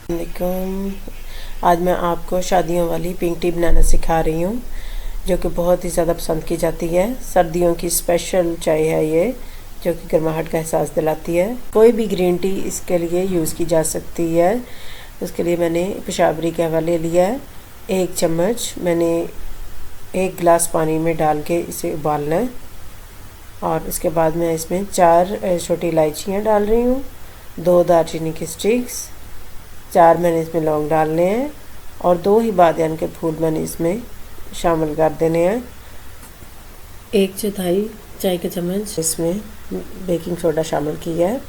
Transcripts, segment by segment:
वालेकुम। आज मैं आपको शादियों वाली पिंक टी बनाना सिखा रही हूँ, जो कि बहुत ही ज़्यादा पसंद की जाती है। सर्दियों की स्पेशल चाय है ये, जो कि गर्माहट का एहसास दिलाती है। कोई भी ग्रीन टी इसके लिए यूज़ की जा सकती है। उसके लिए मैंने पेशावरी कहवा ले लिया है। 1 चम्मच मैंने 1 गिलास पानी में डाल के इसे उबालना है। और इसके बाद मैं इसमें 4 छोटी इलायचियाँ डाल रही हूँ, 2 दालचीनी की स्टिक्स, 4 मैंने इसमें लौंग डालने हैं और 2 ही बादियान के फूल मैंने इसमें शामिल कर देने हैं। 1/4 चाय के चम्मच इसमें बेकिंग सोडा शामिल किया है।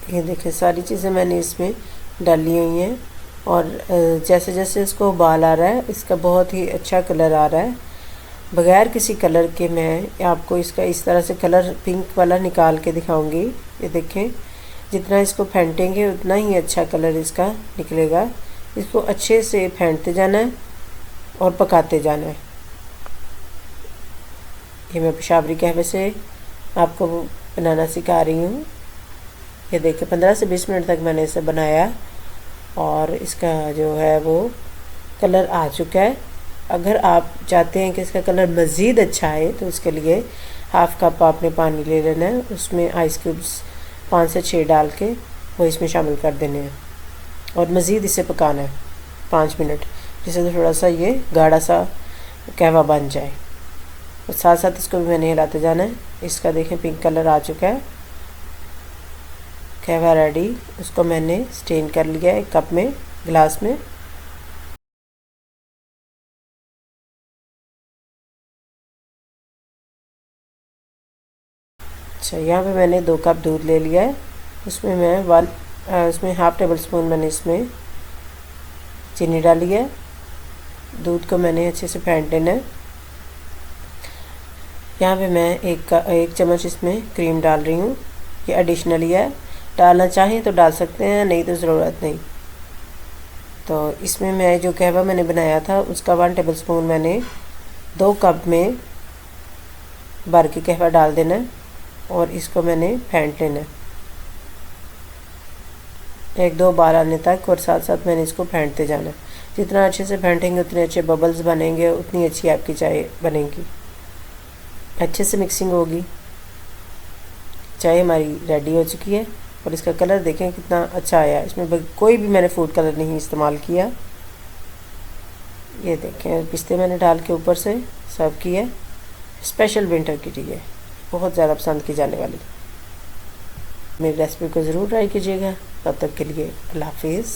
ये देखिए सारी चीज़ें मैंने इसमें डाली हुई हैं। और जैसे जैसे इसको उबाल आ रहा है, इसका बहुत ही अच्छा कलर आ रहा है। बगैर किसी कलर के मैं आपको इसका इस तरह से कलर पिंक वाला निकाल के दिखाऊंगी। ये देखें, जितना इसको फेंटेंगे उतना ही अच्छा कलर इसका निकलेगा। इसको अच्छे से फेंटते जाना है और पकाते जाना है। ये मैं पेशावरी कहवे से आपको बनाना सिखा रही हूँ। ये देखिए 15 से 20 मिनट तक मैंने इसे बनाया और इसका जो है वो कलर आ चुका है। अगर आप चाहते हैं कि इसका कलर मज़ीद अच्छा आए तो इसके लिए हाफ़ कप आपने पानी ले लेना है। उसमें आइस क्यूब्स 5 से 6 डाल के वो इसमें शामिल कर देने हैं और मज़ीद इसे पकाना है 5 मिनट, जिससे थोड़ा सा ये गाढ़ा सा कहवा बन जाए। और साथ साथ इसको भी मैंने हिलाते जाना है। इसका देखें पिंक कलर आ चुका है, कहवा रेडी। उसको मैंने स्टेन कर लिया है 1 कप में, गिलास में। अच्छा, यहाँ पे मैंने 2 कप दूध ले लिया है। उसमें मैं उसमें हाफ़ टेबल स्पून मैंने इसमें चीनी डाली है। दूध को मैंने अच्छे से फेंट लेना है। यहाँ पे मैं 1 चम्मच इसमें क्रीम डाल रही हूँ। ये एडिशनली है, डालना चाहें तो डाल सकते हैं, नहीं तो ज़रूरत नहीं। तो इसमें मैं जो कहवा मैंने बनाया था उसका 1 टेबल स्पून मैंने 2 कप में भर के कहवा डाल देना है और इसको मैंने फेंट लेना है 1-2 बार आने तक। और साथ साथ मैंने इसको फेंटते जाना है। जितना अच्छे से फेंटेंगे उतने अच्छे बबल्स बनेंगे, उतनी अच्छी आपकी चाय बनेगी। अच्छे से मिक्सिंग होगी। चाय हमारी रेडी हो चुकी है और इसका कलर देखें कितना अच्छा आया। इसमें कोई भी मैंने फूड कलर नहीं इस्तेमाल किया। ये देखें, पिस्ते मैंने डाल के ऊपर से सर्व किया। स्पेशल विंटर की टी है, बहुत ज़्यादा पसंद की जाने वाली। मेरी रेसिपी को ज़रूर ट्राई कीजिएगा। तब तक के लिए अल्लाह हाफिज़।